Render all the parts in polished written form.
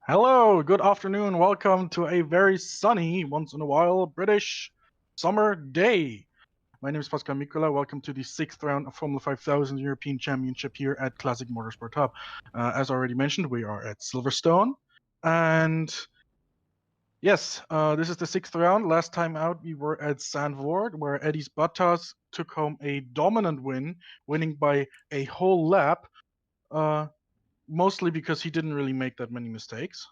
Hello, good afternoon. Welcome to a very sunny, once in a while, British summer day. My name is Pascal Mikula. Welcome to the 6th round of Formula 5000 European Championship here at Classic Motorsport Hub. As already mentioned, we are at Silverstone. And yes, this is the 6th round. Last time out, we were at Zandvoort, where Eddie's Bottas took home a dominant win, winning by a whole lap. Mostly because he didn't really make that many mistakes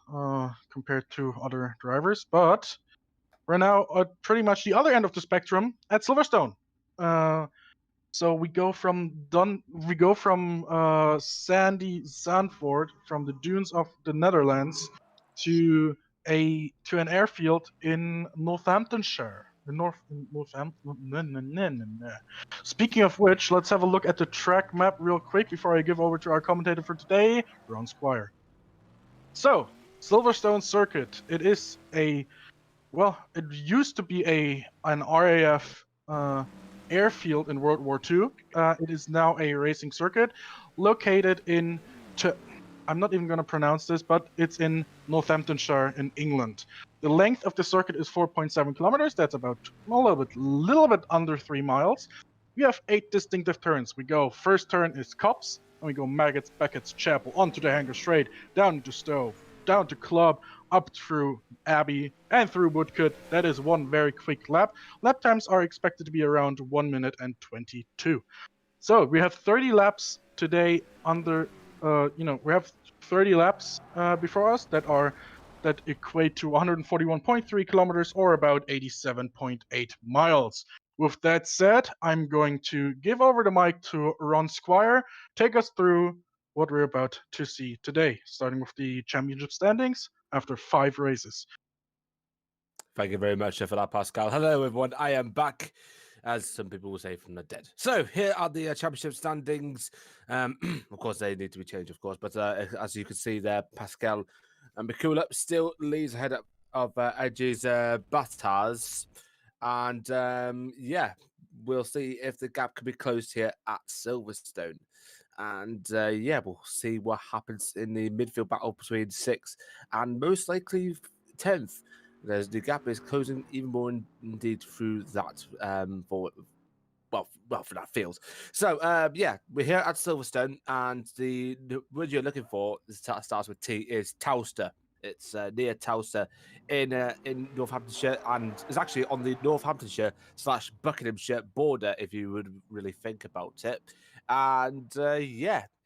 compared to other drivers. But we're now at pretty much the other end of the spectrum at Silverstone. So we go from sandy Zandvoort, from the dunes of the Netherlands, to an airfield in Northamptonshire. Speaking of which, let's have a look at the track map real quick before I give over to our commentator for today, Ron Squire. So, Silverstone Circuit. It is it used to be an RAF airfield in World War II. It is now a racing circuit located in, I'm not even going to pronounce this, but it's in Northamptonshire in England. The length of the circuit is 4.7 kilometers. That's about a little bit under 3 miles. We have 8 distinctive turns. We go, first turn is Copse, and we go Maggots, Beckett's, Chapel, onto the Hanger Straight, down to Stowe, down to Club, up through Abbey, and through Woodcote. That is one very quick lap. Lap times are expected to be around 1 minute and 22. So we have 30 laps today we have 30 laps before us that equate to 141.3 kilometers, or about 87.8 miles. With that said, I'm going to give over the mic to Ron Squire. Take us through what we're about to see today, starting with the championship standings after 5 races. Thank you very much for that, Pascal. Hello, everyone. I am back, as some people will say, from the dead. So here are the championship standings. Of course, they need to be changed, of course. But as you can see there, Pascal Mikula still leads ahead of Edge's Bottas. And we'll see if the gap can be closed here at Silverstone. And we'll see what happens in the midfield battle between 6th and most likely 10th. The gap is closing even more indeed through that for that field. So we're here at Silverstone, and the word you're looking for starts with T is Towcester. It's near Towcester in Northamptonshire, and it's actually on the Northamptonshire/Buckinghamshire border, if you would really think about it. And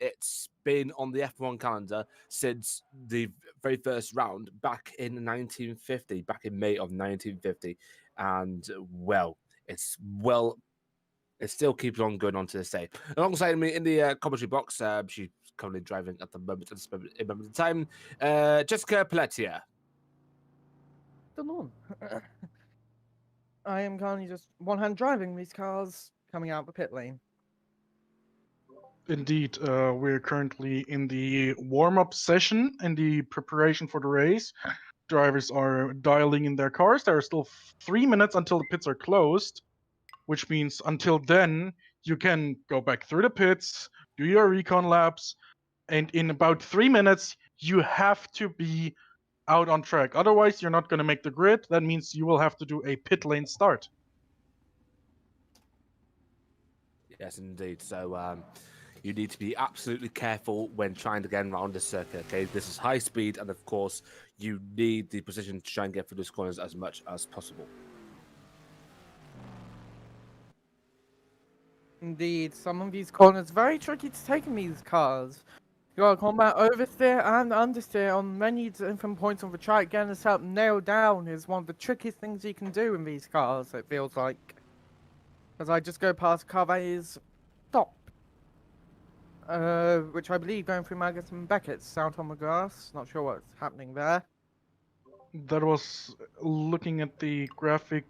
it's been on the F1 calendar since the very first round back in 1950, back in May of 1950. And it still keeps on going on to this day. Alongside me in the commentary box, she's currently driving at the moment, in time, Jessica Pelletier. Come on. I am currently just one-hand driving these cars coming out the pit lane. Indeed, we're currently in the warm-up session in the preparation for the race. Drivers are dialing in their cars. There are still 3 minutes until the pits are closed, which means until then, you can go back through the pits, do your recon laps, and in about 3 minutes, you have to be out on track. Otherwise, you're not going to make the grid. That means you will have to do a pit lane start. Yes, indeed. So you need to be absolutely careful when trying to get around the circuit. Okay, this is high speed, and of course, you need the precision to try and get through those corners as much as possible. Indeed, some of these corners very tricky to take in these cars. You gotta combat oversteer and understeer on many different points of the track. Getting this up nailed down is one of the trickiest things you can do in these cars, it feels like. As I just go past a car that is stopped. Which I believe going through Magus and Beckett's out on the grass. Not sure what's happening there. That was looking at the graphic.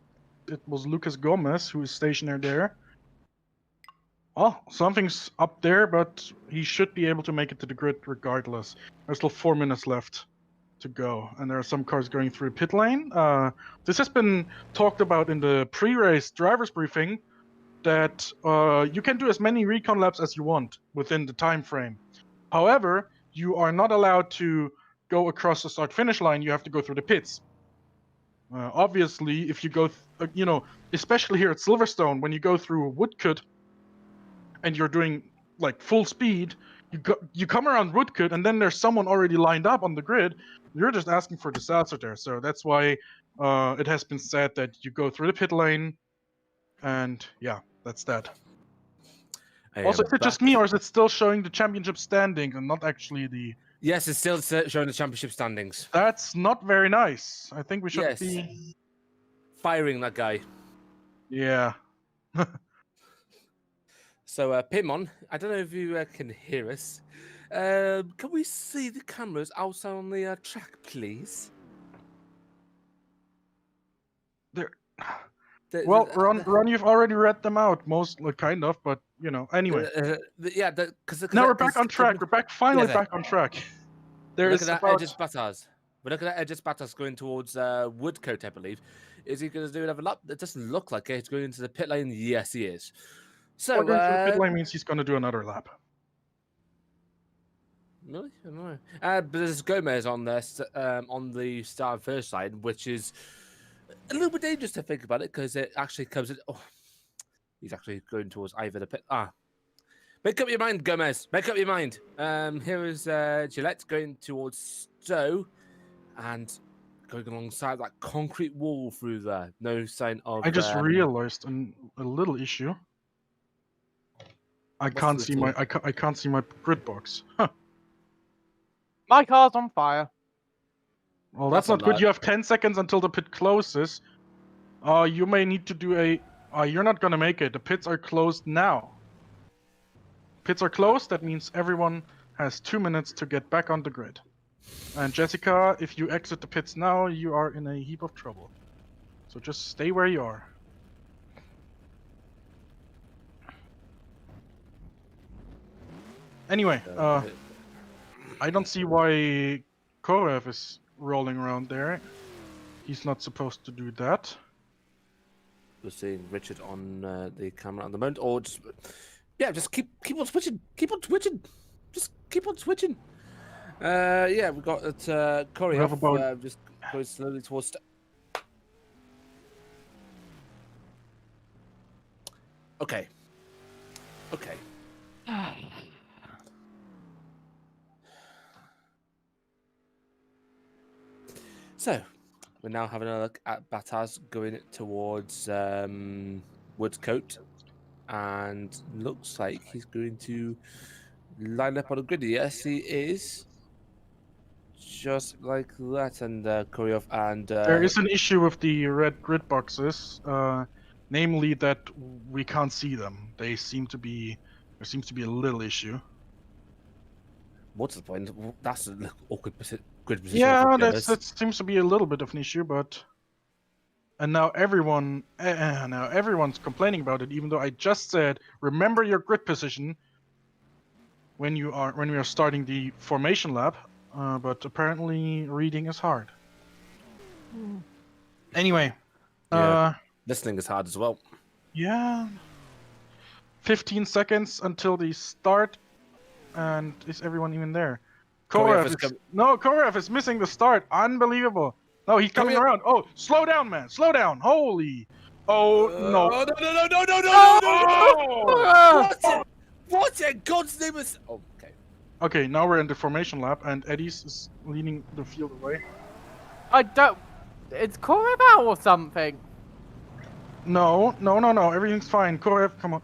It was Lucas Gomez who is stationary there. Oh, something's up there, but he should be able to make it to the grid regardless. There's still 4 minutes left to go, and there are some cars going through pit lane. This has been talked about in the pre-race drivers briefing, that you can do as many recon laps as you want within the time frame. However, you are not allowed to go across the start-finish line. You have to go through the pits. Obviously, if you go, especially here at Silverstone, when you go through Woodcut, and you're doing like full speed, you come around Woodcut, and then there's someone already lined up on the grid. You're just asking for disaster there. So that's why it has been said that you go through the pit lane, and yeah, that's that. Also, is it just me, or is it still showing the championship standing and not actually the? Yes, it's still showing the championship standings. That's not very nice. I think we should be firing that guy. Yeah. So, Pimon, I don't know if you can hear us. Can we see the cameras outside on the track, please? Well, Ron, you've already read them out, kind of, but anyway. Yeah, because now we're back on track. We're finally back on track. Look at that Edges Batas. We're looking at Edges Batas going towards Woodcote, I believe. Is he going to do another lap? It doesn't look like it. He's going into the pit lane. Yes, he is. So going to the pit lane means he's going to do another lap. Really? I don't know. But there's Gomez on there on the start first line, which is a little bit dangerous to think about it because it actually comes in. Oh, he's actually going towards either the pit. Make up your mind, Gomez. Make up your mind. Here is Gillette going towards Stowe and going alongside that concrete wall through there. No sign of. I just realized a little issue. I can't see my grid box. Huh. My car's on fire. Well, that's not good. You have 10 seconds until the pit closes. You may need to do a. You're not gonna make it. The pits are closed now. Pits are closed. That means everyone has 2 minutes to get back on the grid. And Jessica, if you exit the pits now, you are in a heap of trouble. So just stay where you are. Anyway, I don't see why Korev is rolling around there. He's not supposed to do that. We're seeing Richard on the camera at the moment, or just keep on switching, just keep on switching. Yeah, we got it. Korev just going slowly towards. Okay. So, we're now having a look at Batas going towards Woodcote, and looks like he's going to line up on a grid. Yes, he is. Just like that, and Koryov and... There is an issue with the red grid boxes, namely that we can't see them. There seems to be a little issue. What's the point? That's an awkward grid position. Yeah, that seems to be a little bit of an issue, and now everyone's complaining about it. Even though I just said, remember your grid position when we are starting the formation lap, but apparently reading is hard. Anyway, listening is hard as well. Yeah. 15 seconds until the start. And is everyone even there? Korev is missing the start. Unbelievable. No, he's coming around. Oh, slow down, man. Slow down. Holy. Oh no! Oh, no! Ah! What in God's name is? Oh, okay. Okay, now we're in the formation lap, and Eddie's is leaning the field away. I don't. It's Coreb out or something. No. Everything's fine. Korev, come on.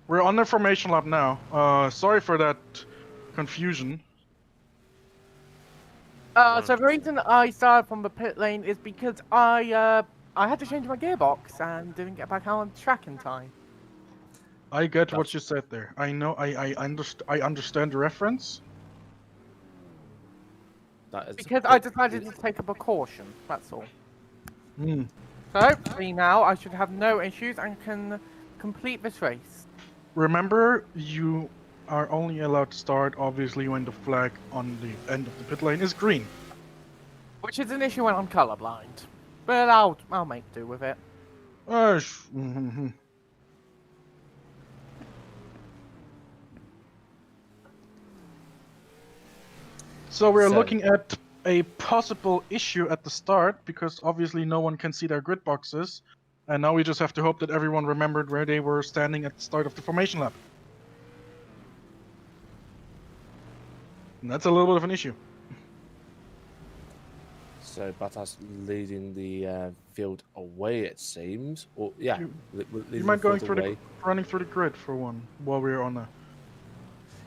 We're on the formation lap now. Sorry for that confusion. So the reason I started from the pit lane is because I had to change my gearbox and didn't get back out on track in time. I get what That's- you said there. I know. I understand the reference. That is Because I decided to take a precaution. That's all. Hmm. So hopefully now I should have no issues and can complete this race. Remember, you are only allowed to start, obviously, when the flag on the end of the pit lane is green. Which is an issue when I'm colorblind. But I'll make do with it. Mhm. So we're So- looking at a possible issue at the start, because obviously no one can see their grid boxes. And now we just have to hope that everyone remembered where they were standing at the start of the formation lap. And that's a little bit of an issue. So Bottas leading the field away, it seems. Or yeah, You- leading You mind the going field through away. running through the grid for one while we're on a...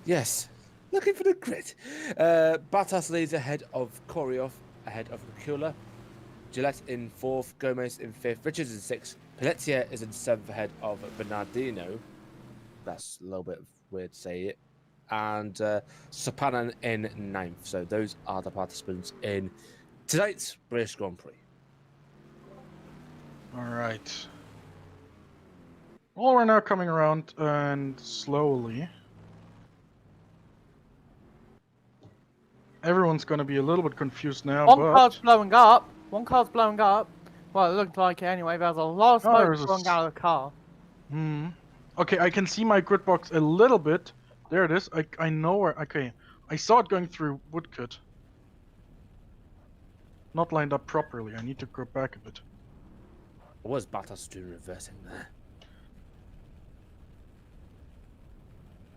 Yes, looking for the grid. Bottas leads ahead of Koryoff, ahead of Mikula. Gillette in 4th, Gomez in 5th, Richards in 6th, Pelletier is in 7th ahead of Bernardino. That's a little bit weird to say it. And Sapanan in 9th. So those are the participants in tonight's British Grand Prix. Alright. Well, we're now coming around and slowly. Everyone's gonna be a little bit confused now, One but... car's blowing up. One car's blowing up. Well, it looked like it anyway. There's a lot of Oh, smoke there's a blowing out of the car. Hmm. Okay, I can see my grid box a little bit. There it is. I know where... Okay. I saw it going through Woodcut. Not lined up properly. I need to go back a bit. What was Bottas doing reversing there?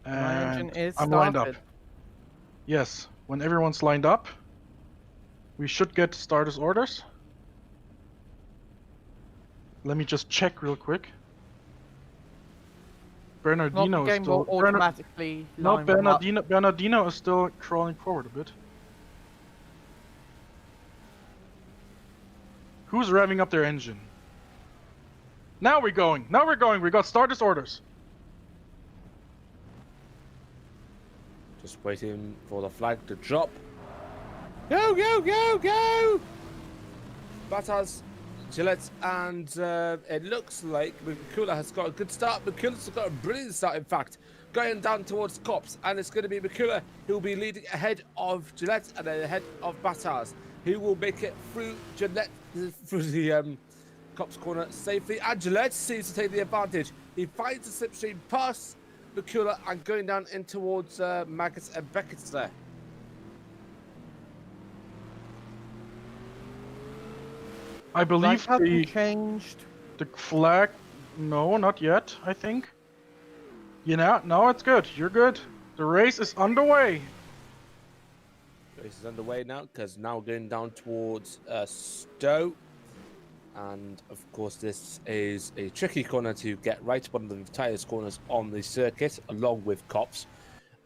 My engine And is I'm lined up. started. Yes. When everyone's lined up, we should get starters orders. Let me just check real quick. Not Bernardino the is game still... will automatically No, line them up. Bernardino is still crawling forward a bit. Who's revving up their engine? Now we're going. Now we're going. We got starters orders. Just waiting for the flag to drop. Go, go, go, go! Bottas, Gillette, and it looks like Mikula has got a good start. Mikula's got a brilliant start, in fact, going down towards Cops, and it's going to be Mikula who will be leading ahead of Gillette and then ahead of Bottas, who will make it through Gillette, through the Cops corner safely. And Gillette seems to take the advantage. He finds the slipstream past Mikula and going down in towards Magus and Beckett there. I believe Flag hasn't the changed. flag... No, not yet, I think. Yeah, no, it's good. You're good. The race is underway. Race is underway now because now going down towards Stowe. And of course, this is a tricky corner to get right, one of the tightest corners on the circuit, along with Cops.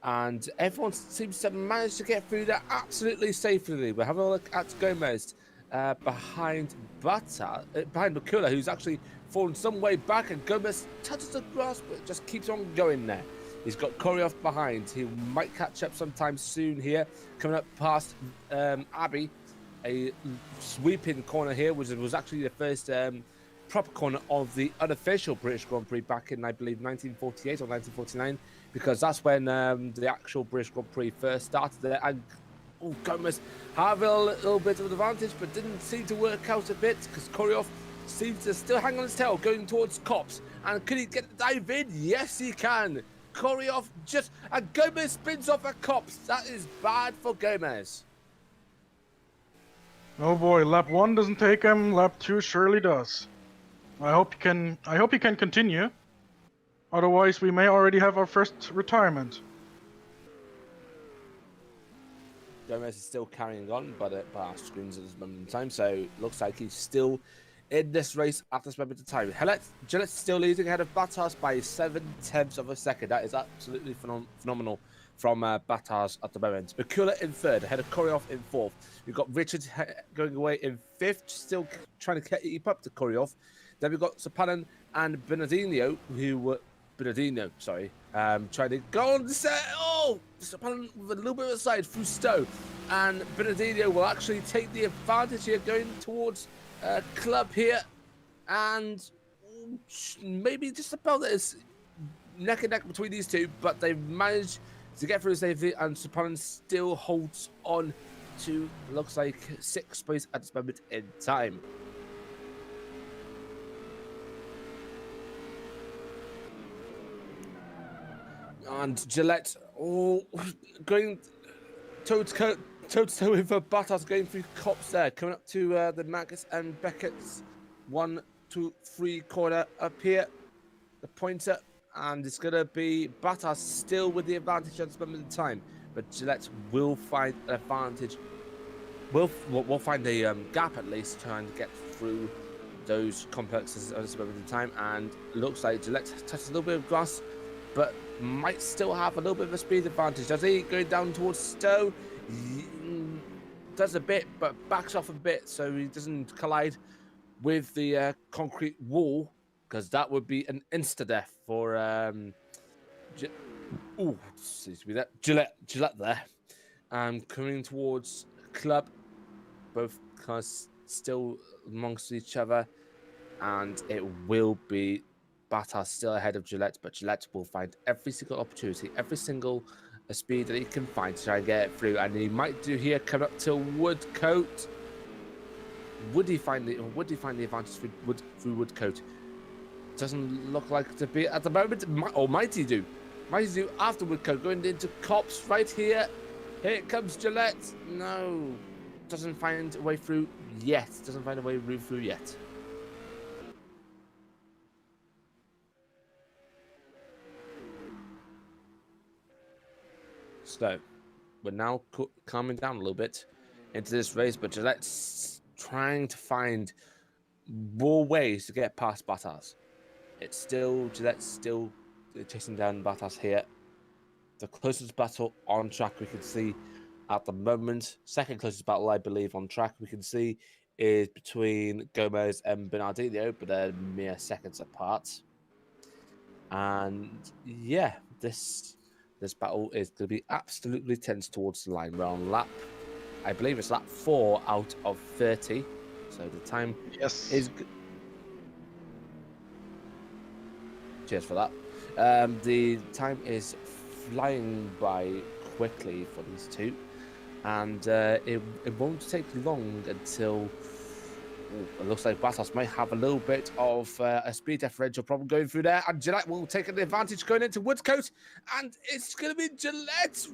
And everyone seems to manage to get through there absolutely safely. We're having a look at Gomez behind Mikula, who's actually fallen some way back, and Gomez touches the grass, but just keeps on going there. He's got Koryoff behind. He might catch up sometime soon here, coming up past Abbey. A sweeping corner here, which was actually the first proper corner of the unofficial British Grand Prix back in, I believe, 1948 or 1949, because that's when the actual British Grand Prix first started there. And Gomez had a little bit of an advantage, but didn't seem to work out a bit because Koryoff seems to still hang on his tail, going towards Cops. And can he get the dive in? Yes, he can. Koryoff and Gomez spins off at Cops. That is bad for Gomez. Oh boy, lap 1 doesn't take him, lap 2 surely does. I hope he can continue. Otherwise, we may already have our first retirement. Gomez is still carrying on, but our screens at this moment in time, so looks like he's still in this race at this moment in time. Gillette's still leading ahead of Bottas by 7/10 of a second. That is absolutely phenomenal from Bottas at the moment. Bakula in third, ahead of Koryoff in fourth. We've got Richard going away in fifth, still trying to keep up to Koryoff. Then we've got Sapanen and Bernardino, trying to go on the set. Oh, Sapanen with a little bit of a side through Stowe. And Bernardino will actually take the advantage here, going towards Club here. And maybe just about this neck and neck between these two, but they've managed to get through safely, and Sapanen still holds on to, looks like, sixth place at this moment in time. And Gillette, going toe-to-toe with Bottas, going through cops there, coming up to the Magus and Beckett's 1, 2, 3 corner up here, the pointer, and it's going to be Bottas still with the advantage at this moment in time, but Gillette will find an advantage. We'll find a gap at least, trying to get through those complexes at this moment in time, and looks like Gillette touches a little bit of grass, but might still have a little bit of a speed advantage. Does he go down towards Stowe? Does a bit, but backs off a bit so he doesn't collide with the concrete wall, because that would be an insta-death for Gillette there. Coming towards Club, both cars still amongst each other, and it will be Bottas still ahead of Gillette, but Gillette will find every single opportunity, every single speed that he can find to try and get it through, and he might do here, come up to Woodcote. Would he find the advantage through Woodcote? Doesn't look like to be at the moment, or might he do? Might he do after Woodcote, going into Cops right here. Here comes Gillette. No, doesn't find a way through yet. Doesn't find a way through yet. So, we're now calming down a little bit into this race, but Gillette's trying to find more ways to get past Bottas. Gillette's still chasing down Bottas here. The closest battle on track we can see at the moment, second closest battle I believe on track we can see, is between Gomez and Bernardino, but they're mere seconds apart. And yeah, this battle is going to be absolutely tense towards the line. We're on lap, I believe it's lap 4 out of 30. So the time is... Cheers for that. The time is flying by quickly for these two. And it won't take long until... it looks like Bottas might have a little bit of a speed differential problem going through there, and Gillette will take an advantage going into Woodcote, and it's going to be Gillette.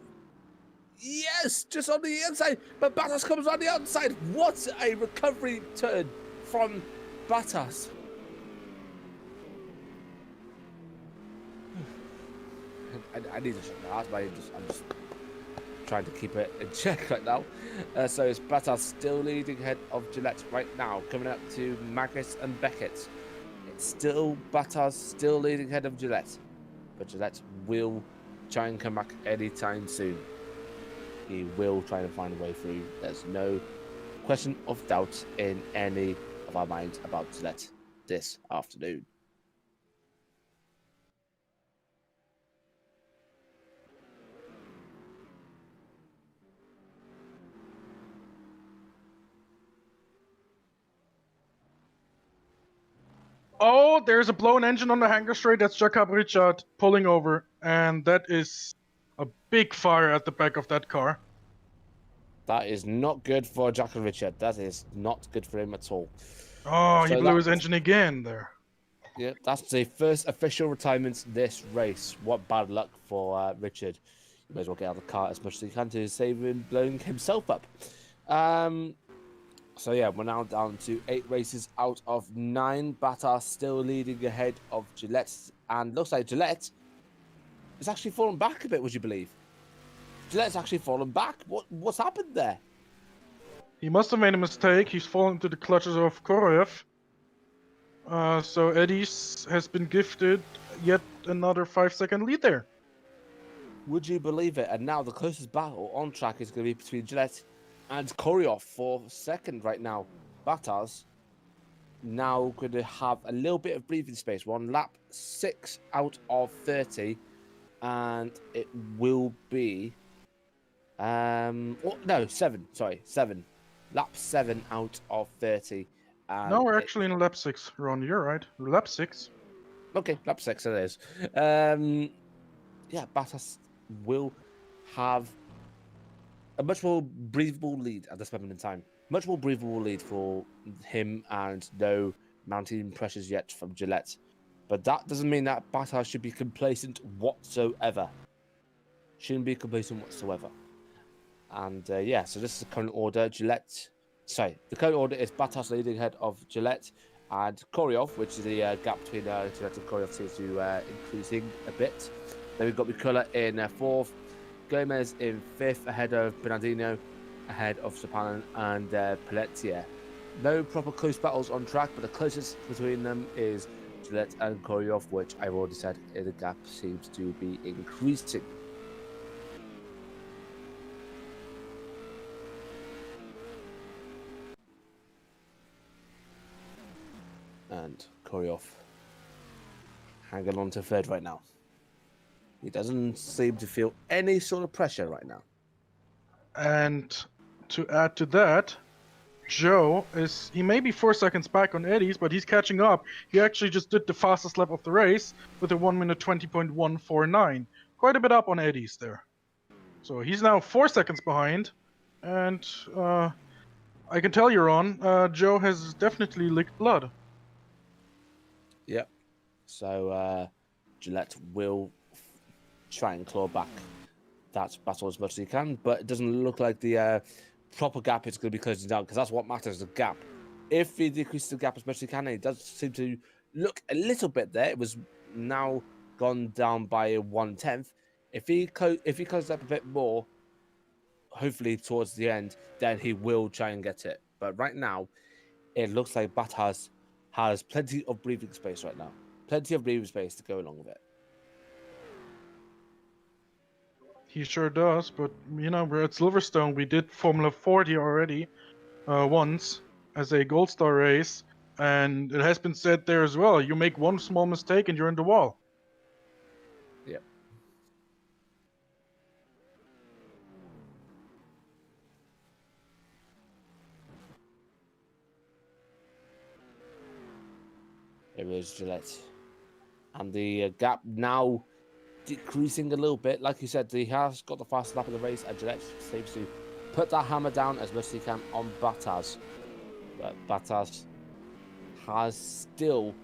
Yes, just on the inside, but Bottas comes on the outside. What a recovery turn from Bottas. I need to shut my heart, but I'm just trying to keep it in check right now. So it's Bottas still leading ahead of Gillette right now, coming up to Magus and Beckett. It's still Bottas still leading ahead of Gillette, but Gillette will try and come back anytime soon. He will try to find a way through. There's no question of doubt in any of our minds about Gillette this afternoon. Oh, there's a blown engine on the hangar straight. That's Jakob Richard pulling over, and that is a big fire at the back of that car. That is not good for Jakob Richard. That is not good for him at all. Oh, he blew his engine again there. Yeah, that's the first official retirement this race. What bad luck for Richard. You may as well get out of the car as much as you can to save him blowing himself up. So yeah, we're now down to 8 races out of 9. Bata still leading ahead of Gillette, and looks like Gillette has actually fallen back a bit. Would you believe? Gillette's actually fallen back. What's happened there? He must have made a mistake. He's fallen into the clutches of Korolev. So Eddie's has been gifted yet another 5-second lead there. Would you believe it? And now the closest battle on track is going to be between Gillette and Koryov for second right now. Bata's now going to have a little bit of breathing space. We're on lap 6 out of 30, and it will be 7. Sorry, 7. Lap 7 out of 30. And No, we're actually in lap 6, Ron. You're right. Lap 6. Okay, lap 6 it is. Yeah, Bottas will have a much more breathable lead at this moment in time. Much more breathable lead for him, and no mounting pressures yet from Gillette. But that doesn't mean that Bottas should be complacent whatsoever. Shouldn't be complacent whatsoever. And yeah, so this is the current order. The current order is Bottas leading ahead of Gillette, and Koryov, which is the gap between Gillette and Koryov, seems to increasing a bit. Then we've got Mikula in 4th, Gomez in 5th, ahead of Bernardino, ahead of Sapanen and Pelletier. No proper close battles on track, but the closest between them is Gillette and Koryov, which I've already said the gap seems to be increasing. And Koryov hanging on to 3rd right now. He doesn't seem to feel any sort of pressure right now. And to add to that, Joe he may be 4 seconds back on Eddie's, but he's catching up. He actually just did the fastest lap of the race with a 1 minute 20.149. Quite a bit up on Eddie's there. So he's now 4 seconds behind. And I can tell you, Ron, Joe has definitely licked blood. Yep. So Gillette will try and claw back that battle as much as he can, but it doesn't look like the proper gap is going to be closing down, because that's what matters, the gap. If he decreases the gap as much as he can, and it does seem to look a little bit there, it was now gone down by 1/10. If he closes up a bit more, hopefully towards the end, then he will try and get it. But right now, it looks like Bottas has plenty of breathing space right now. Plenty of breathing space to go along with it. He sure does, but you know, we're at Silverstone. We did Formula 40 already once as a Gold Star race, and it has been said there as well. You make one small mistake and you're in the wall. Yep. It was Gillette. And the gap now decreasing a little bit. Like you said, he has got the fastest lap of the race, and Gillette seems to put that hammer down as much as he can on Bottas. But Bottas has still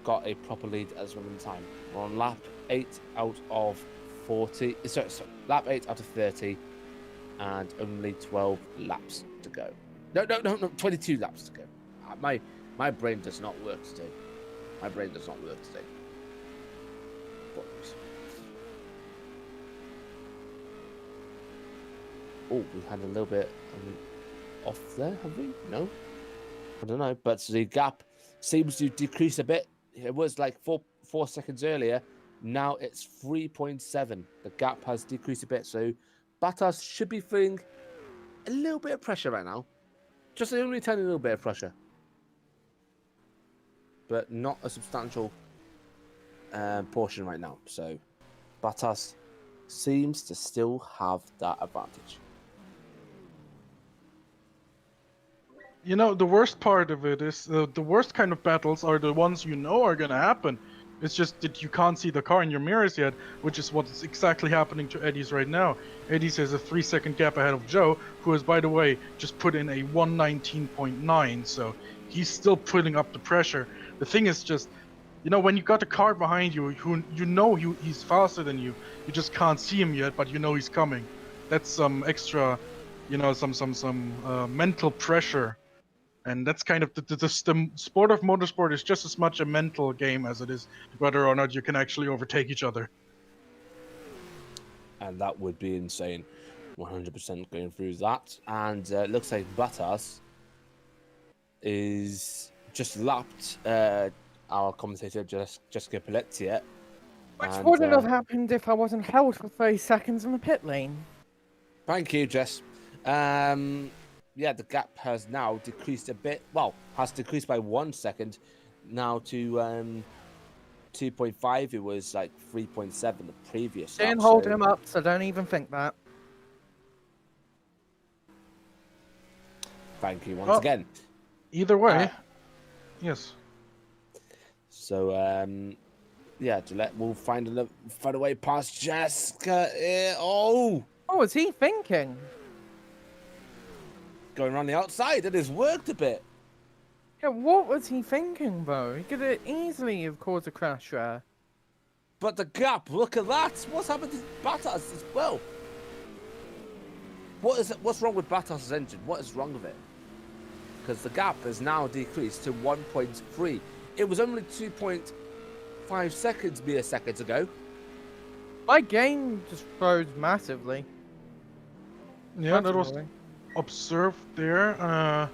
got a proper lead at this moment in time. We're on lap 8 out of 40. Sorry, lap 8 out of 30, and only 12 laps to go. No, 22 laps to go. My brain does not work today. My brain does not work today. Oh, we had a little bit off there, have we? No? I don't know, but the gap seems to decrease a bit. It was like 4 seconds earlier. Now it's 3.7. The gap has decreased a bit, so Bottas should be feeling a little bit of pressure right now. Just only a tiny little bit of pressure. But not a substantial portion right now. So Bottas seems to still have that advantage. You know, the worst part of it is the worst kind of battles are the ones you know are going to happen. It's just that you can't see the car in your mirrors yet, which is what's exactly happening to Eddie's right now. Eddie's has a 3-second gap ahead of Joe, who has, by the way, just put in a 119.9, so he's still putting up the pressure. The thing is just, you know, when you got a car behind you, who you know he's faster than you, you just can't see him yet, but you know he's coming. That's some extra, you know, some mental pressure And that's kind of the sport of motorsport is just as much a mental game as it is whether or not you can actually overtake each other. And that would be insane. 100% going through that. And it looks like Bottas is just lapped our commentator, Jessica Pelletier. Which And, wouldn't have happened if I wasn't held for 30 seconds in the pit lane. Thank you, Jess. Yeah, the gap has now decreased a bit. Well, has decreased by 1 second now to 2.5. It was like 3.7 the previous lap. Didn't hold him up, so don't even think that. Thank you once again. Either way, yes. So, yeah, Gillette will find a way past Jessica. Oh! What was he thinking? Going around the outside, it has worked a bit. Yeah, what was he thinking, though? He could have easily have caused a crash there. But the gap, look at that. What's happened to Bottas as well? What's wrong with Bottas' engine? What is wrong with it? Because the gap has now decreased to 1.3. It was only 2.5 seconds mere seconds ago. My game just froze massively. Yeah, that was observed there.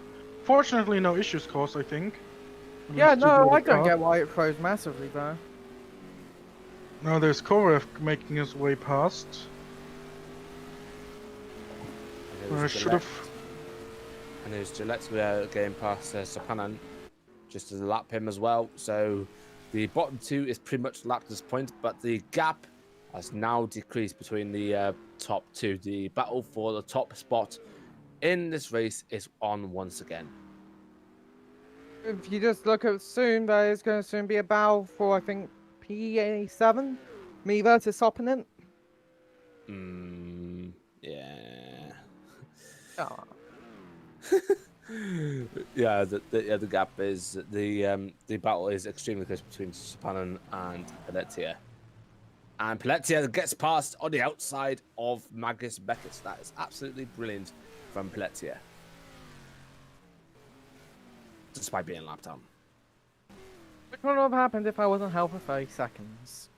Fortunately, no issues caused, I think. Yeah, no, I don't get why it froze massively, though. Now there's Korev making his way past. I should have. And there's Gillette getting past Sapanan just to lap him as well. So the bottom two is pretty much lapped at this point, but the gap has now decreased between the top two. The battle for the top spot in this race is on once again. If you just look at soon, there is going to soon be a battle for, I think, PA7? Me versus opponent? Yeah. Oh. Yeah, the gap is the battle is extremely close between Sapanan and Pelletier. And Pelletier gets past on the outside of Magus Beckett. That is absolutely brilliant from Pelletier. Despite being lapped on. Which would have happened if I wasn't held for 30 seconds?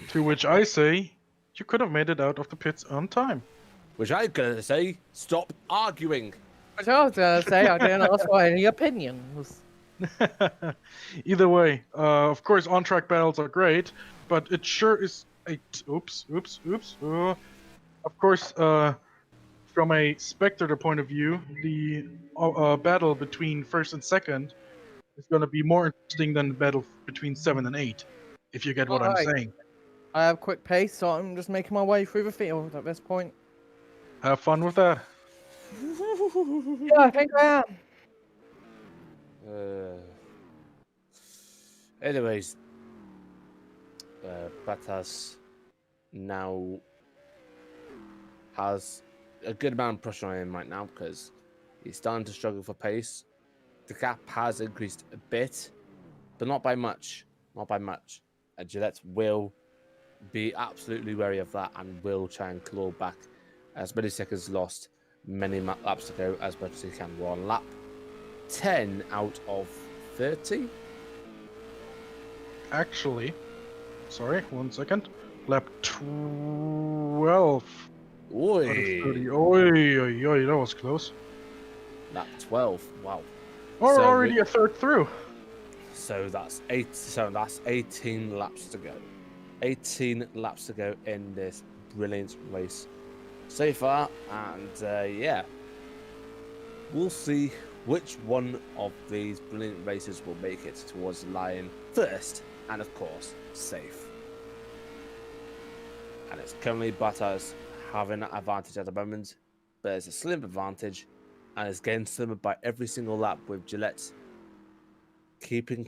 To which I say, you could have made it out of the pits on time. Which I'm gonna say, stop arguing. Which I was going to say, I didn't ask for any opinions. Either way, of course, on-track battles are great, but it sure is a oops. Of course, from a spectator point of view, the battle between first and second is going to be more interesting than the battle between 7 and 8, if you get what I'm saying. I have quick pace, so I'm just making my way through the field at this point. Have fun with that. Yeah, I think I am. Anyways, Bottas now has a good amount of pressure on him right now because he's starting to struggle for pace. The gap has increased a bit, but not by much. Not by much. And Gillette will be absolutely wary of that and will try and claw back as many seconds lost many laps to go as much as he can. We're on lap 10 out of 30. Actually, sorry, 1 second. Lap 12. Oi. Out of 30. Oi, that was close. Lap 12. Wow. Or So already a third through. So that's 18 laps to go. 18 laps to go in this brilliant race so far, and yeah, we'll see which one of these brilliant races will make it towards the line first, and of course, safe. And it's currently Bottas having that advantage at the moment, but it's a slim advantage, and it's getting slimmer by every single lap with Gillette keeping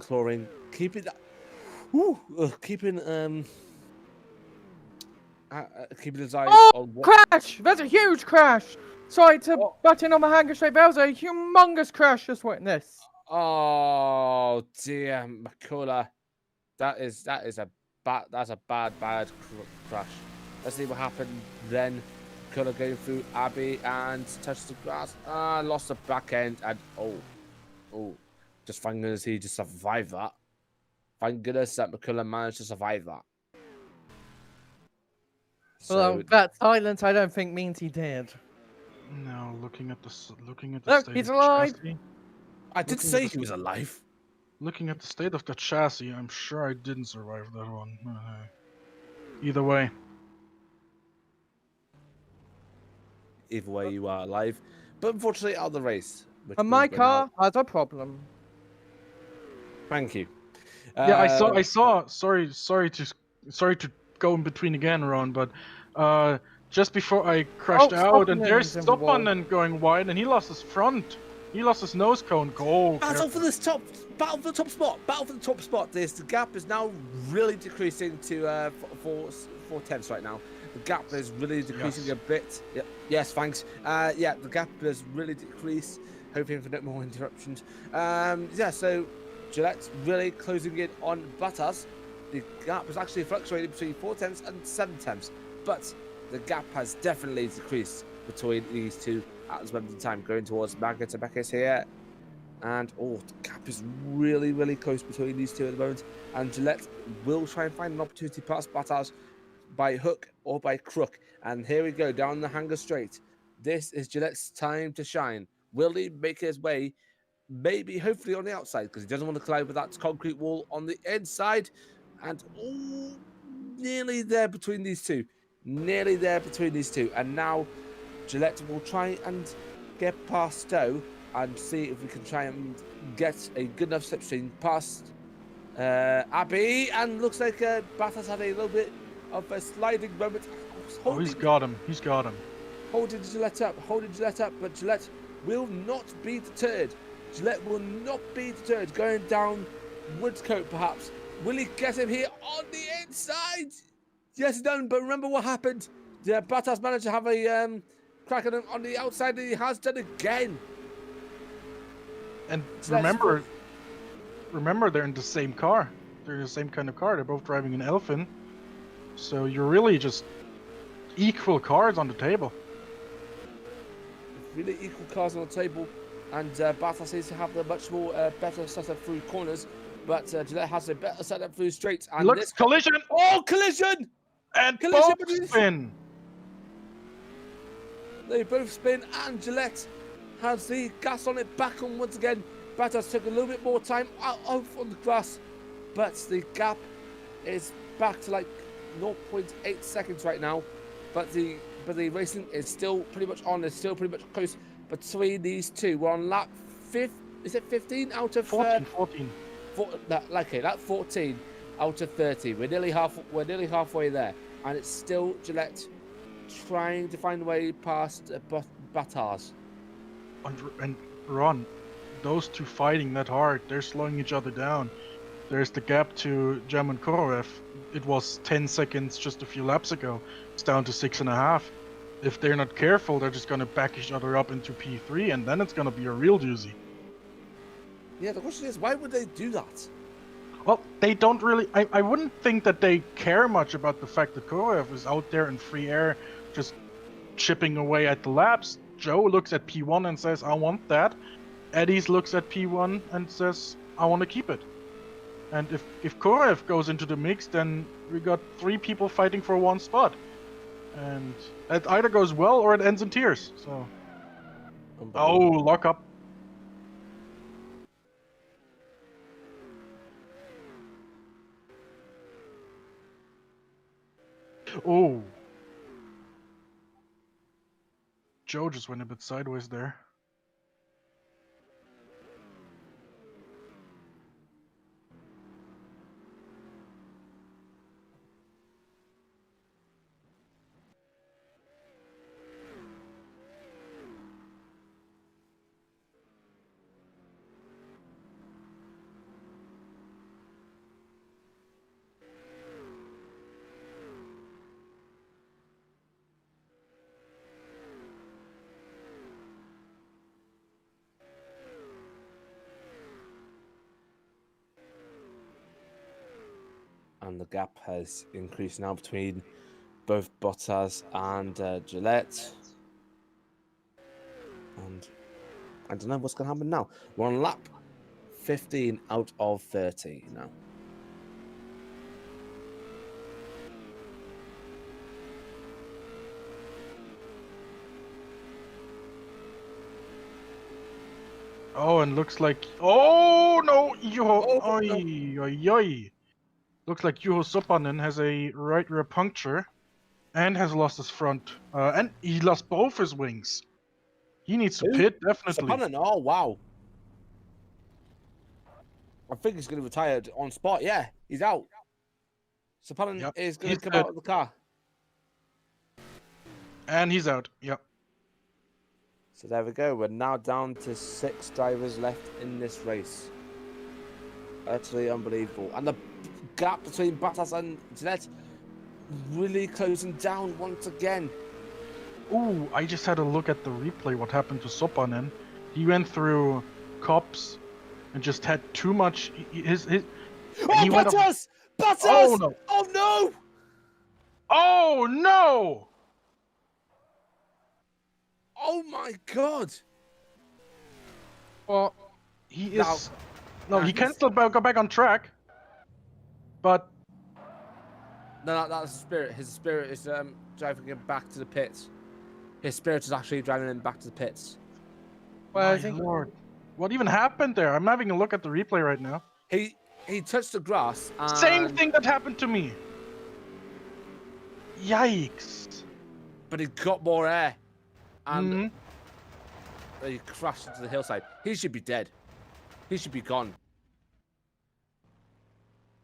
his eyes on what... Crash! There's a huge crash! Sorry to butt in on my hanger straight, there was a humongous crash just witnessed. Oh dear, Makula. That's a bad crash. Let's see what happened then. Makula going through Abby and touched the grass. Lost the back end and Oh, just thank goodness he just survived that. Thank goodness that McCullum managed to survive that. Well, So, that silence I don't think means he did. No, looking at the Look, state he's of the alive. chassis. I did Looking at say the he was alive. Looking at the state of the chassis, I'm sure I didn't survive that one. Either way. Either way, you are alive. But unfortunately, out of the race. Which And means my we're now... car has a problem. Thank you. Yeah, I saw. Sorry to go in between again, Ron, but just before I crashed out, and there's Stoppman's in the wall. Stoppmannen going wide, and he lost his front. He lost his nose cone. Go. Battle for this top, battle for the top spot, battle for the top spot. The gap is now really decreasing to 4/10 right now. The gap is really decreasing a bit. Yep. Yes, thanks. Yeah, the gap has really decreased. Hoping for no more interruptions. Yeah, so Gillette's really closing in on Bottas. The gap was actually fluctuating between 4/10 and 7/10, but the gap has definitely decreased between these two at this moment in time, going towards Maggot and Beckes here. And oh, the gap is really, really close between these two at the moment. And Gillette will try and find an opportunity past Bottas by hook or by crook. And here we go, down the Hanger Straight. This is Gillette's time to shine. Will he make his way, maybe, hopefully on the outside, because he doesn't want to collide with that concrete wall on the inside. And oh, nearly there between these two. Nearly there between these two. And now Gillette will try and get past Stowe and see if we can try and get a good enough slipstream past Abbey. And looks like Bottas had a little bit of a sliding moment. Oh, he's got him. He's got him. Holding Gillette up, but Gillette will not be deterred. Gillette will not be deterred. Going down Woodscote, perhaps. Will he get him here on the inside? Yes, he done, but remember what happened. Yeah, Bottas managed to have a crack at him on the outside, and he has done again. And remember, they're in the same car. They're in the same kind of car. They're both driving an Elfin. So you're really just equal cars on the table. Really equal cars on the table, and Bottas seems to have the much more better setup through corners, but Gillette has a better setup through straights. And Look, this collision! Oh, collision! And Collision both spin! They both spin, and Gillette has the gas on it back on once again. Bottas took a little bit more time out on the grass, but the gap is back to like 0.8 seconds right now. But the racing is still pretty much on. It's still pretty much close between these two. We're on lap 15 out of 14. Okay, lap 14 out of 30. We're nearly halfway there, and it's still Gillette trying to find a way past Bottas. And Ron, those two fighting that hard, they're slowing each other down. There's the gap to German Korolev. It was 10 seconds just a few laps ago. It's down to 6.5. If they're not careful, they're just going to back each other up into P3, and then it's going to be a real doozy. Yeah, the question is, why would they do that? Well, they don't really... I wouldn't think that they care much about the fact that Korolev is out there in free air, just chipping away at the laps. Joe looks at P1 and says, I want that. Eddie's looks at P1 and says, I want to keep it. And if Korolev goes into the mix, then we got 3 people fighting for 1 spot. And it either goes well or it ends in tears. So, oh, lock up. Oh. Joe just went a bit sideways there. And the gap has increased now between both Bottas and Gillette. And I don't know what's going to happen now. We're on lap 15 out of 30 now. Oh, and looks like... Oh, no! Juho... Oh, Oi, oi, oi. Looks like Juho Sopanen has a right rear puncture and has lost his front. And he lost both his wings. He needs to Who? pit, definitely. Sapanen, oh wow. I think he's going to retire on spot. Yeah, he's out. Sapanen Yep, is going he's to come dead. out of the car. And he's out. Yep. So there we go. We're now down to 6 drivers left in this race. Utterly unbelievable. And the gap between Bottas and Gillette really closing down once again. Ooh, I just had a look at the replay. What happened to Sopanen? He went through cops and just had too much. His Oh, he went Bottas! Bottas! Oh no! Oh no! Oh no! Oh my god! Well, He Now- is. No, now he can he's- still go back on track. But No, that's the spirit. His spirit is driving him back to the pits. His spirit is actually driving him back to the pits. well, I my think lord, what even happened there? I'm having a look at the replay right now. He touched the grass. And Same thing that happened to me. Yikes! But he got more air. And Mhm. he crashed into the hillside. He should be dead. He should be gone.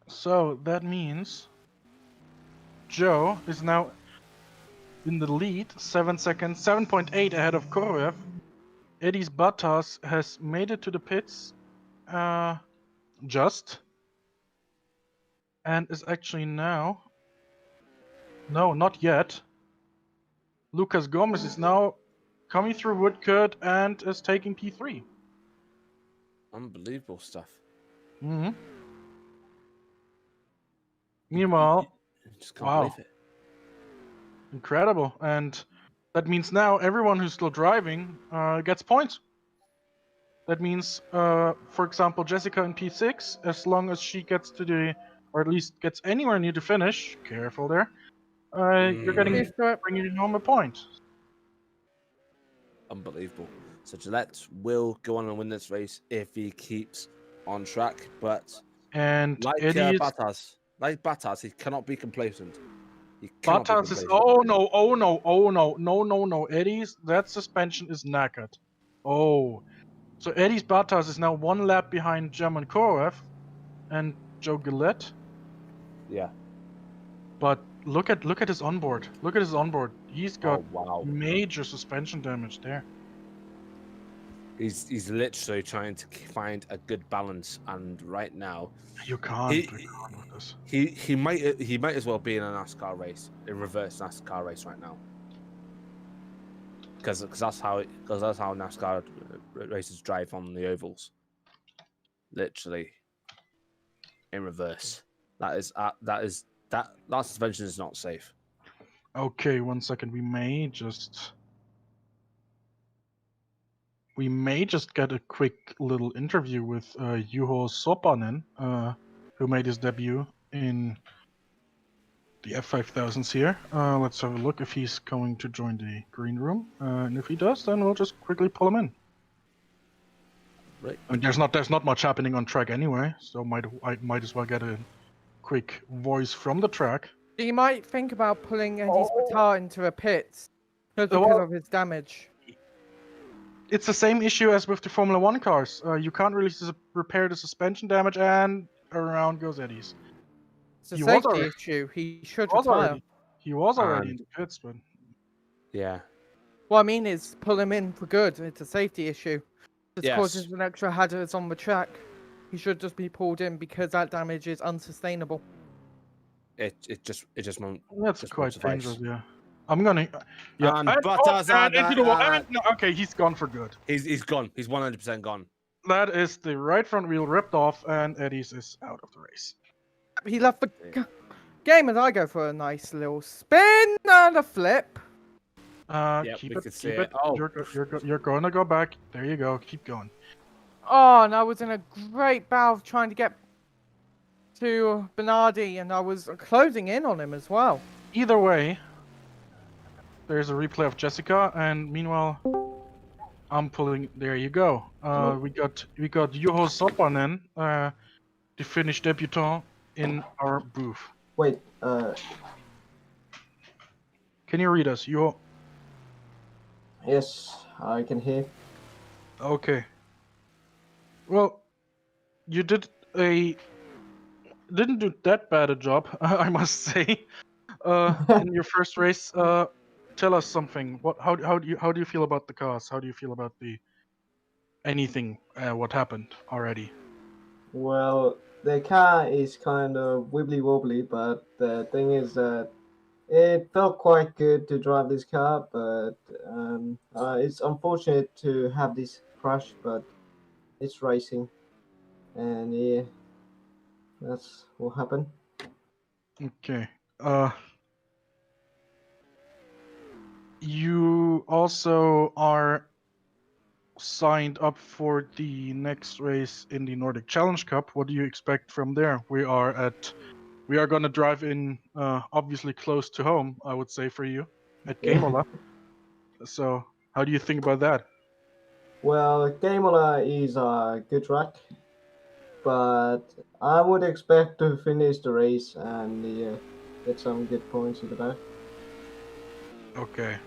So that means Joe is now in the lead, 7 seconds, 7.8 ahead of Korolev. Eddie's Bottas has made it to the pits, just, and is actually now. No, not yet. Lucas Gomez is now coming through Woodcut and is taking P3. Unbelievable stuff. Hmm. Meanwhile, I just can't wow. believe it. Incredible. And that means now everyone who's still driving gets points. That means, for example, Jessica in P6, as long as she gets to the, or at least gets anywhere near the finish, careful there, you're getting Please do it. bringing home a point. Unbelievable. So Gillette will go on and win this race if he keeps on track. But And like Eddie Bottas, he cannot be complacent. He cannot be Bottas is, complacent. oh no, oh no, oh no, no, no, no. Eddie's, that suspension is knackered. Oh. So Eddie's Bottas is now 1 lap behind German Korolev and Joe Gillette. Yeah. But look at his onboard. Look at his onboard. He's got Oh wow. major suspension damage there. He's literally trying to find a good balance, and right now You can't. He- you can't with this. he might as well be in a NASCAR race, a reverse NASCAR race right now. Because that's how NASCAR races drive on the ovals. Literally in reverse. That suspension is not safe. Okay, 1 second. We may just get a quick little interview with Juho Sopanen, who made his debut in the F5000s here. Let's have a look if he's going to join the green room. And if he does, then we'll just quickly pull him in. Right. I mean, there's not much happening on track anyway, so I might as well get a quick voice from the track. you might think about pulling Eddie's Batar into a pit just because Well- of his damage. It's the same issue as with the Formula 1 cars. You can't really repair the suspension damage, and around goes Eddie's. It's a He was safety already- issue. He should He was retire. already in And- the pits, but Yeah. What I mean is pull him in for good. It's a safety issue. This Yes. causes an extra hazards on the track. He should just be pulled in because that damage is unsustainable. It just won't. that's Just quite won't suffice. dangerous. Yeah, I'm gonna. Yeah, And Bottas and into the wall. and- And, no, okay, he's gone for good. He's gone. He's 100% gone. That is the right front wheel ripped off, and Eddie's is out of the race. He left the game as I go for a nice little spin and a flip. Yep, Keep we it, could see keep it. it. Oh. You're going to go back. There you go. Keep going. Oh, and I was in a great battle trying to get to Bernardi, and I was closing in on him as well. Either way, there's a replay of Jessica, and meanwhile, I'm pulling. There you go. We got Juho Sopanen, the Finnish debutant, in our booth. Wait, Can you read us, Juho? yes, I can hear. Okay. Well, you didn't do that bad a job, I must say. In your first race, tell us something. How do you feel about the cars? How do you feel about anything? What happened already? Well, the car is kind of wibbly wobbly, but the thing is that it felt quite good to drive this car, but it's unfortunate to have this crash, but it's racing, and yeah, that's what happened. Okay. You also are signed up for the next race in the Nordic Challenge Cup. What do you expect from there? We are going to drive in, obviously close to home, I would say, for you at Yeah. Gamola. So, how do you think about that? Well, Gamola is a good track, but I would expect to finish the race and get some good points in the back. Okay.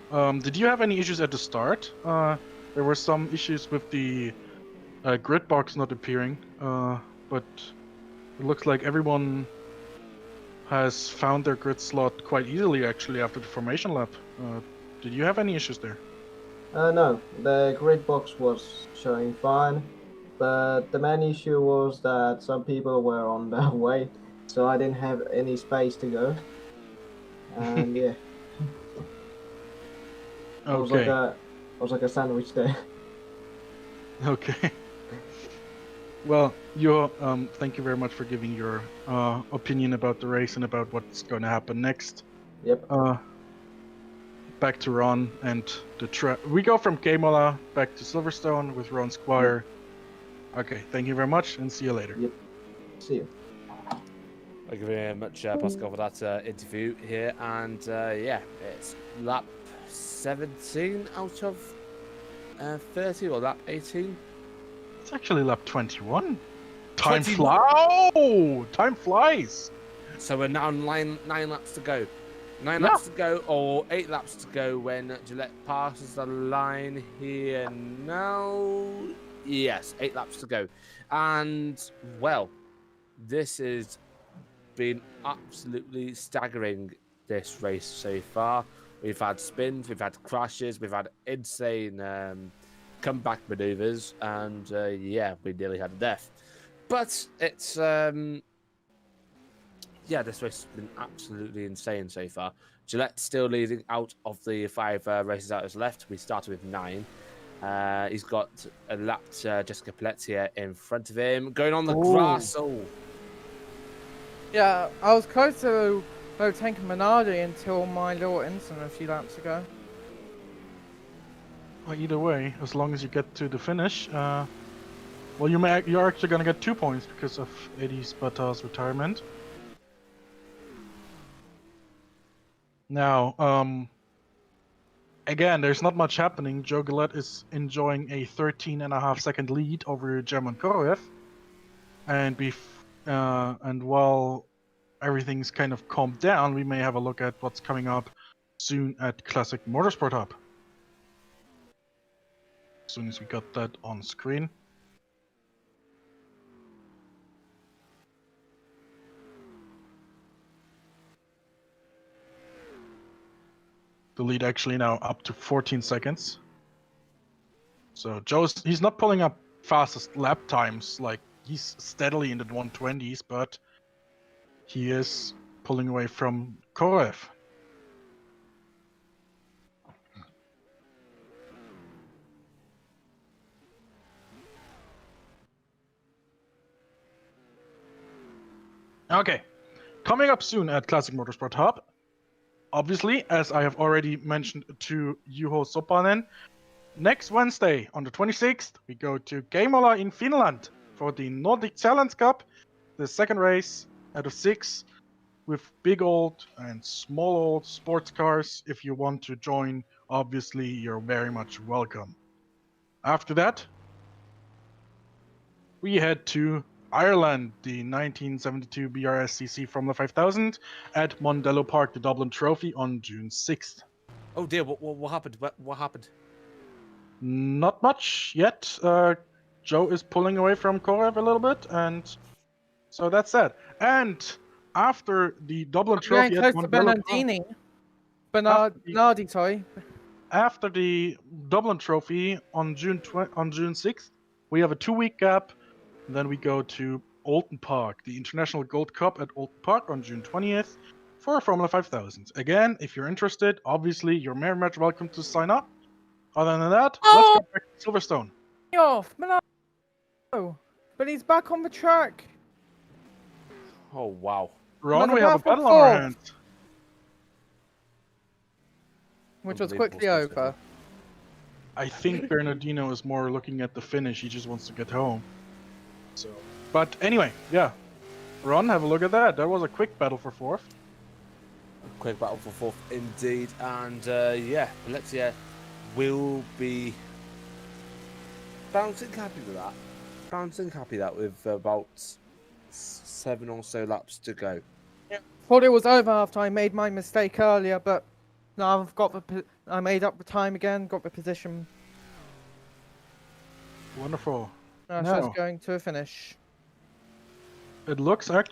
Did you have any issues at the start? There were some issues with the grid box not appearing, but it looks like everyone has found their grid slot quite easily, actually, after the formation lap. Did you have any issues there? No, the grid box was showing fine, but the main issue was that some people were on their way, so I didn't have any space to go. And yeah, I was Okay. like a sandwich there. Okay. Well, thank you very much for giving your opinion about the race and about what's going to happen next. Yep. Back to Ron and the track. We go from Gamola back to Silverstone with Ron Squire. Okay, thank you very much, and see you later. Yep. See you. Thank you very much, Pascal, for that interview here. And yeah, it's lap 17 out of 30, or lap 18. It's actually lap 21. Time 21. flies! Oh, time flies! So we're now nine laps to go. 9 laps to go, or 8 laps to go when Gillette passes the line here now. Yes, 8 laps to go. And, well, this has been absolutely staggering, this race so far. We've had spins, we've had crashes, we've had insane comeback maneuvers, and yeah, we nearly had a death. But it's yeah, this race has been absolutely insane so far. Gillette still leading out of the 5 races out his left. We started with 9. He's got a lapped Jessica Pelletier in front of him, going on the grass. Oh, Yeah, I was close to overtaking Minardi until my little incident a few laps ago. Well, either way, as long as you get to the finish, well, you're actually gonna get 2 points because of Eddie Spata's retirement. Now, again, there's not much happening. Joe Gillette is enjoying a 13.5-second lead over German Korolev, and while everything's kind of calmed down, we may have a look at what's coming up soon at Classic Motorsport Hub. As soon as we got that on screen. The lead actually now up to 14 seconds. So he's not pulling up fastest lap times, like he's steadily in the 120s, but he is pulling away from Korolev. Okay, coming up soon at Classic Motorsport Hub. Obviously, as I have already mentioned to Juho Sopanen, Next Wednesday, on the 26th, we go to Keimola in Finland for the Nordic Challenge Cup, the second race out of 6 with big old and small old sports cars. If you want to join, obviously, you're very much welcome. After that, we head to Ireland, the 1972 BRSCC Formula 5000 at Mondello Park, the Dublin Trophy on June 6th. Oh dear, what happened? What happened? Not much yet. Joe is pulling away from Korev a little bit, and so that's that. And after the Dublin Getting Trophy at close to Mondello Park, Bernardi, sorry. after the Dublin Trophy on June 6th, we have a 2-week gap. And then we go to Oulton Park, the International Gold Cup at Oulton Park on June 20th for Formula 5000. Again, if you're interested, obviously you're very much welcome to sign up. Other than that, let's go back to Silverstone. Off, Bernardo. But he's back on the track. Oh wow. Ron, Another we have a powerful battle on our fourth. hands. Which was Unbelievable quickly stuff, over. I think Bernardino is more looking at the finish. He just wants to get home. So, but anyway, yeah. Ron, have a look at that. That was a quick battle for 4th. Quick battle for 4th indeed, and yeah, Valencia will be bouncing happy with that. Bouncing happy that with about 7 or so laps to go. Thought it was over after I made my mistake earlier, but now I've got I made up the time again, got the position. Wonderful. Now it's No. just going to a finish. It looks like,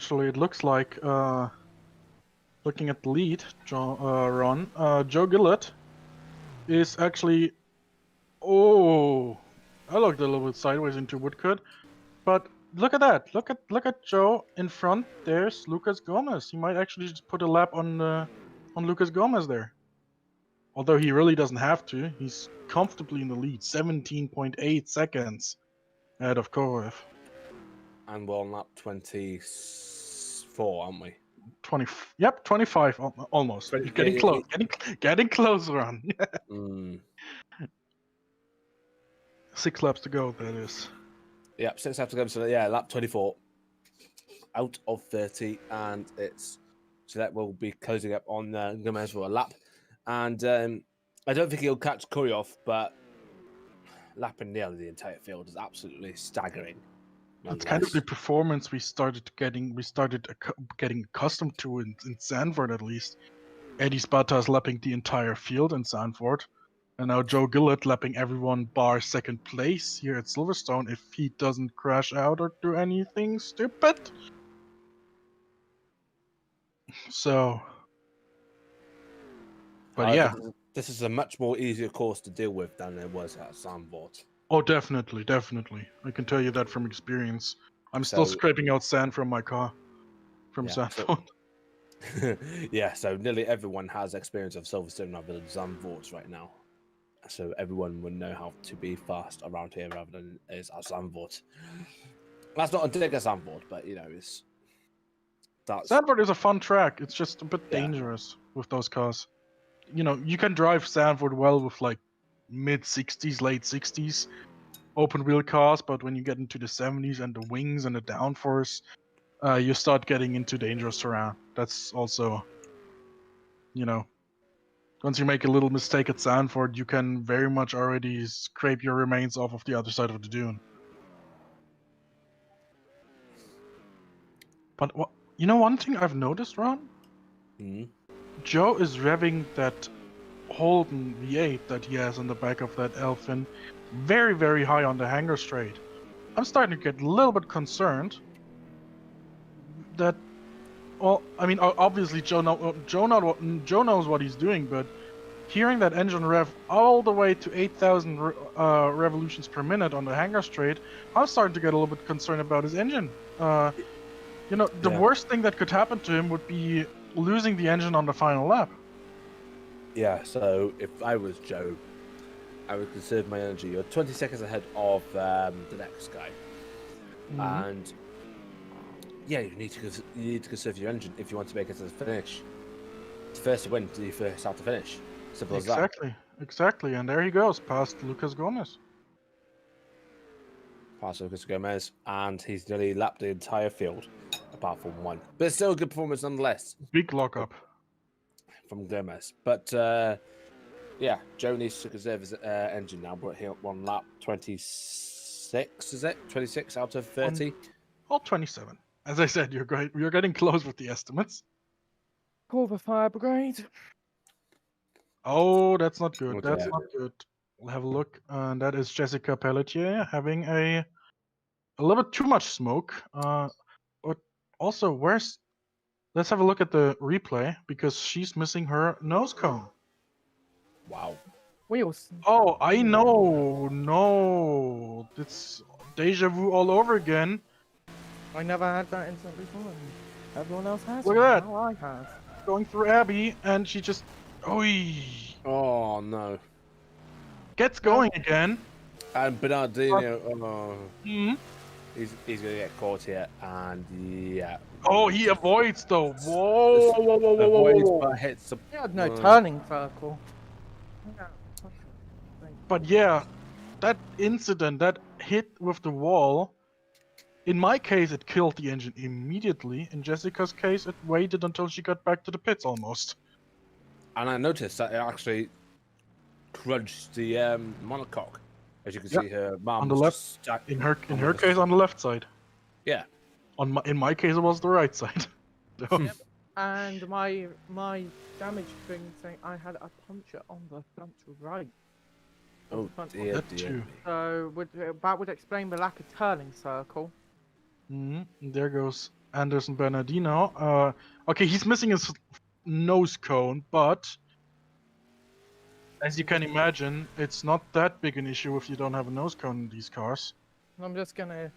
looking at the lead, Ron, Joe Gillett is actually, I looked a little bit sideways into Woodcut, but look at that, look at Joe in front. There's Lucas Gomez. He might actually just put a lap on Lucas Gomez there. Although he really doesn't have to. He's comfortably in the lead, 17.8 seconds ahead of Korev. And we're on lap 24, aren't we? 25 almost. You're getting close. Getting close, Ron. Mm. 6 laps to go, that is. Yeah, 6 laps to go. So yeah, lap 24 out of 30, and so that will be closing up on Gomez for a lap. And I don't think he'll catch Curry off, but lapping nearly the entire field is absolutely staggering. It's kind of the performance we started getting accustomed to in Sanford, at least. Eddie Sparta's lapping the entire field in Sanford, and now Joe Gillett lapping everyone bar second place here at Silverstone if he doesn't crash out or do anything stupid. So, but yeah. This is a much more easier course to deal with than it was at Zandvoort. Oh, definitely. I can tell you that from experience. I'm still scraping out sand from my car from Zandvoort. Yeah, so nearly everyone has experience of Silverstone rather than Zandvoort right now. So everyone would know how to be fast around here rather than is at Zandvoort. That's not a dig at Zandvoort, but Zandvoort is a fun track. It's just a bit dangerous with those cars. You can drive Zandvoort well with like mid-60s, late 60s open wheel cars, but when you get into the 70s and the wings and the downforce, you start getting into dangerous terrain. That's also, once you make a little mistake at Zandvoort, you can very much already scrape your remains off of the other side of the dune. But one thing I've noticed, Ron? Mm-hmm. Joe is revving that Holden V8 that he has on the back of that Elfin very, very high on the hanger straight. I'm starting to get a little bit concerned that, obviously Joe knows what he's doing, but hearing that engine rev all the way to 8,000 revolutions per minute on the hanger straight, I'm starting to get a little bit concerned about his engine. The worst thing that could happen to him would be losing the engine on the final lap. Yeah, so if I was Joe, I would conserve my energy. You're 20 seconds ahead of the next guy. Mm-hmm. And you need to conserve your engine if you want to make it to the finish. It's first to win, you first have to finish. Simple as that. exactly. And there he goes, past Lucas Gomez. Past Lucas Gomez, and he's nearly lapped the entire field, apart from one. But it's still a good performance nonetheless Big lockup. from Gomez. But yeah, Joe needs to conserve his engine now, but he one lap 26, is it? 26 out of 30? All 27. As I said, you're great. You're getting close with the estimates. Call the fire brigade. Oh, that's not good. Oh, That's dear. not good. We'll have a look. And that is Jessica Pelletier having a little bit too much smoke. But also, let's have a look at the replay because she's missing her nose cone. Wow. Wheels. Oh, I know. No. It's deja vu all over again. I never had that incident before. Everyone else has. Look at that. Now I have. Going through Abby, and she just. Oi. Oh, no. Gets going again. And Bernardino, Hmm. he's going to get caught here. And yeah. Oh, he avoids though. Whoa, whoa, whoa, whoa, whoa, Avoids, whoa. but hits the... He had no turning circle. Yeah. But yeah, that incident, that hit with the wall, in my case, it killed the engine immediately. In Jessica's case, it waited until she got back to the pits almost. And I noticed that it actually crunched the monocoque. As you can see, her mom On the was left. just stacked In her on case, on the left side. Yeah. In my case, it was the right side. So- Yep. And my damage thing, I had a puncture on the front right. Oh Front dear, That dear. too. So that would explain the lack of turning circle. Mhm, there goes Anderson Bernardino. Okay, he's missing his nose cone, but as you can imagine, it's not that big an issue if you don't have a nose cone in these cars. I'm just gonna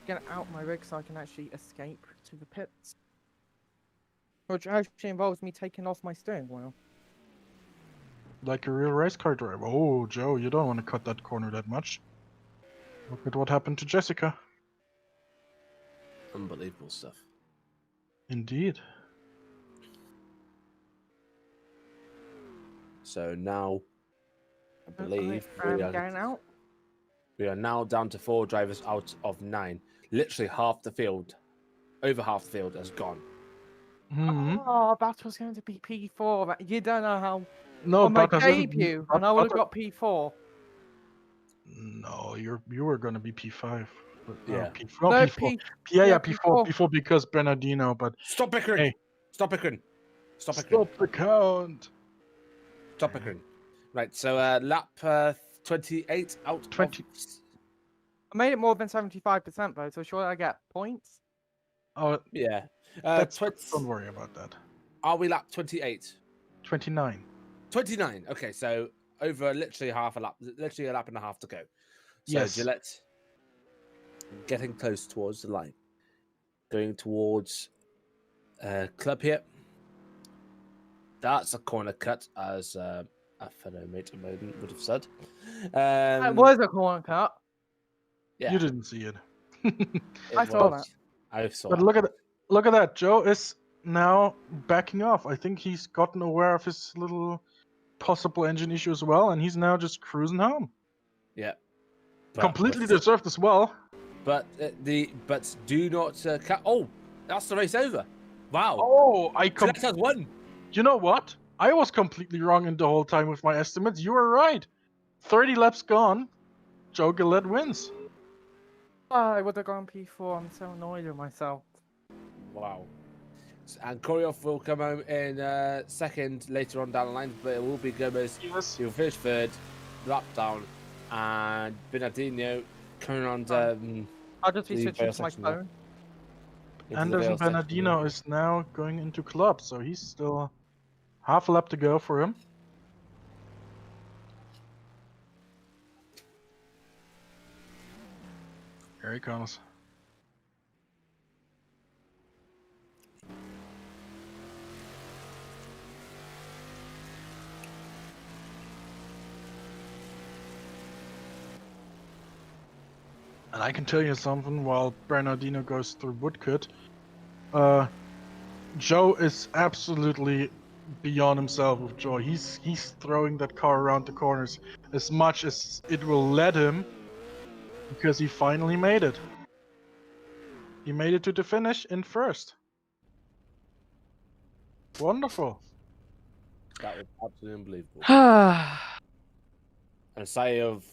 get out my rig so I can actually escape to the pits. Which actually involves me taking off my steering wheel. Like a real race car driver. Oh, Joe, you don't want to cut that corner that much. Look at what happened to Jessica. Unbelievable stuff. Indeed. So now, I believe I'm getting out. we are now down to 4 drivers out of 9. Literally half the field, over half the field has gone. Hmm. Oh, that was going to be P4. You don't know how. No, on my Bottas isn't- debut, and I would have Bottas- got P4. No, you were gonna be P5. But, Yeah. P4. No, P4. P. Yeah, yeah, P4. P4. P4 because Bernardino, but Stop bickering! Hey. Stop bickering! Stop bickering! stop the count. Stop bickering! Right, so lap 28 out 20. of... I made it more than 75% though, so sure I get points. Oh, Yeah. don't worry about that. Are we lap 28? 29. 29. Okay, so over literally half a lap, literally a lap and a half to go. So Yes. Gillette getting close towards the line, going towards club here. That's a corner cut, as a fellow mate of mine would have said. It was a corner cut. Yeah, You didn't see it. I saw was. I saw. But it. look at that. Joe is now backing off. I think he's gotten aware of his little possible engine issue as well, and he's now just cruising home. Yeah. But Completely deserved as well. But do not. Oh, that's the race over. Wow. Oh, Gillette has won. You know what? I was completely wrong in the whole time with my estimates. You were right. 30 laps gone. Joe Gillette wins. I would have gone P4. I'm so annoyed with myself. Wow. And Koryoff will come home in second later on down the line, but it will be Gomez. Yes. He'll finish third, lap down, and Bernardino coming on. I'll just be The switching Veil to my section now. phone. into the Anderson Veil section. Bernardino is now going into club, so he's still half a lap to go for him. Here he comes. And I can tell you something while Bernardino goes through Woodcut. Joe is absolutely beyond himself with joy. He's throwing that car around the corners as much as it will let him, because he finally made it. He made it to the finish in first. Wonderful. That was absolutely unbelievable. No, And a sigh of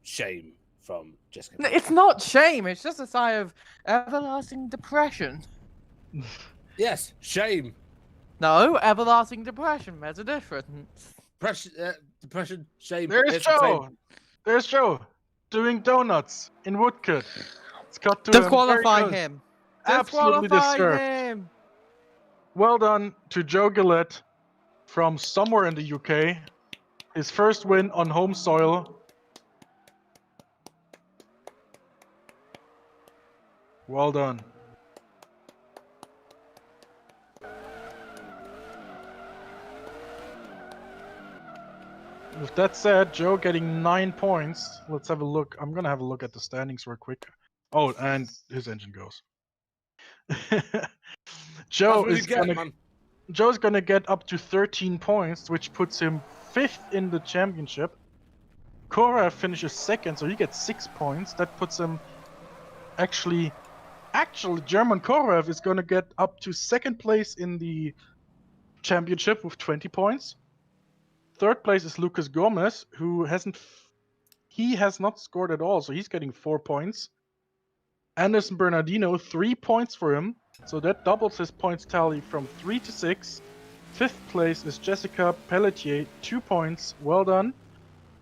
shame from Jessica. it's not shame. It's just a sigh of everlasting depression. Yes, shame. No, everlasting depression. There's a difference. Depression, shame. There's it's the same. Joe. There's Joe doing donuts in Woodcut. It's got to Disqualify very close. him. Absolutely Disqualify deserved. him. Well done to Joe Gillette from somewhere in the UK. His first win on home soil. Well done. With that said, Joe getting 9 points. Let's have a look. I'm gonna have a look at the standings real quick. Oh, and his engine goes. Joe That's what you is get, gonna man. Joe's gonna get up to 13 points, which puts him 5th in the championship. Cora finishes 2nd, so he gets 6 points. That puts him actually German Korev is gonna get up to 2nd place in the championship with 20 points. 3rd place is Lucas Gomez, who has not scored at all, so he's getting 4 points. Anderson Bernardino, 3 points for him, so that doubles his points tally from 3 to 6. 5th place is Jessica Pelletier, 2 points, well done.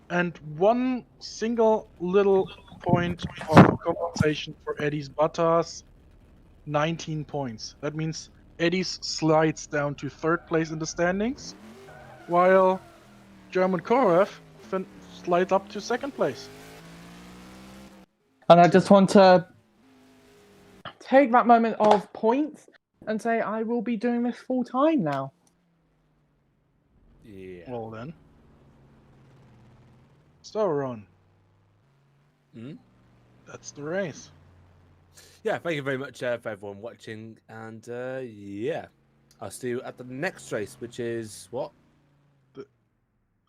And 1 single little point of compensation for Eddie's Buttas, 19 points. That means Eddie's slides down to 3rd place in the standings, while German Korev slides up to 2nd place. And I just want to take that moment of points and say I will be doing this full time now. Yeah. Well then. So Ron, that's the race. Yeah, thank you very much for everyone watching. And yeah, I'll see you at the next race, which is what?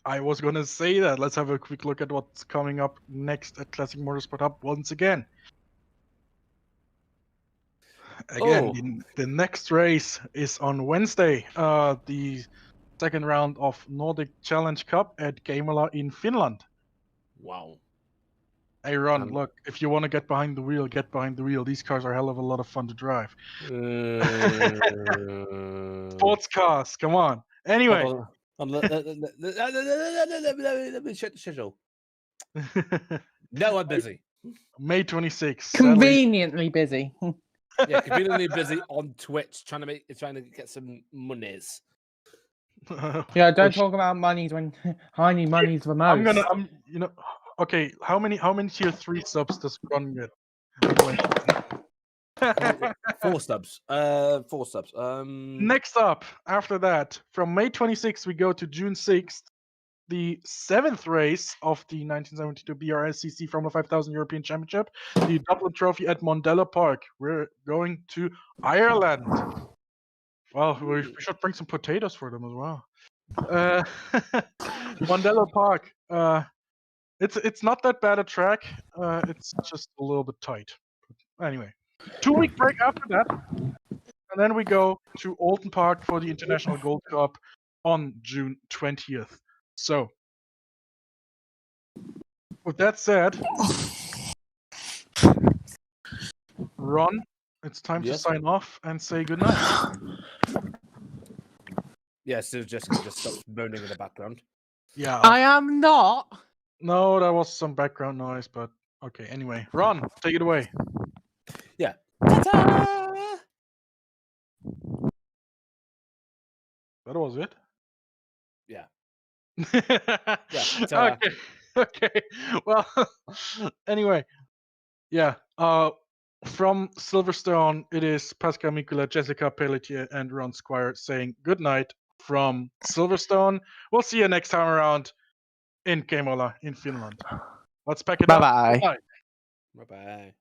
I was gonna say that. Let's have a quick look at what's coming up next at Classic Motorsport Hub once again. Again, the next race is on Wednesday. The 2nd round of Nordic Challenge Cup at Gamala in Finland. Wow. Hey Ron, look, if you want to get behind the wheel, get behind the wheel. These cars are a hell of a lot of fun to drive. Sports cars, come on. Anyway. Let me check the schedule. No, I'm busy. May 26th. Conveniently busy. Yeah, conveniently busy on Twitch, trying to get some monies. Yeah, don't talk about monies when I need monies the most. Okay, how many tier 3 subs does Ron get? 4 subs. 4 subs. Next up, after that, from May 26th, we go to June 6th, the 7th race of the 1972 BRSCC Formula 5000 European Championship, the Dublin Trophy at Mondello Park. We're going to Ireland. Well, we should bring some potatoes for them as well. Mondello Park. It's not that bad a track. It's just a little bit tight. But anyway, 2-week break after that, and then we go to Alton Park for the International Gold Cup on June 20th. So, with that said, Ron, it's time to sign off and say goodnight. Yeah, so Jessica just stops moaning in the background. Yeah. I am not. No, that was some background noise, but okay. Anyway, Ron, take it away. Yeah. Ta-ta! That was it. Yeah. Yeah. Okay. Well, anyway, yeah. From Silverstone, it is Pascal Mikula, Jessica Pelletier, and Ron Squire saying good night from Silverstone. We'll see you next time around in Kemola in Finland. Let's pack it up. Bye-bye. Bye-bye.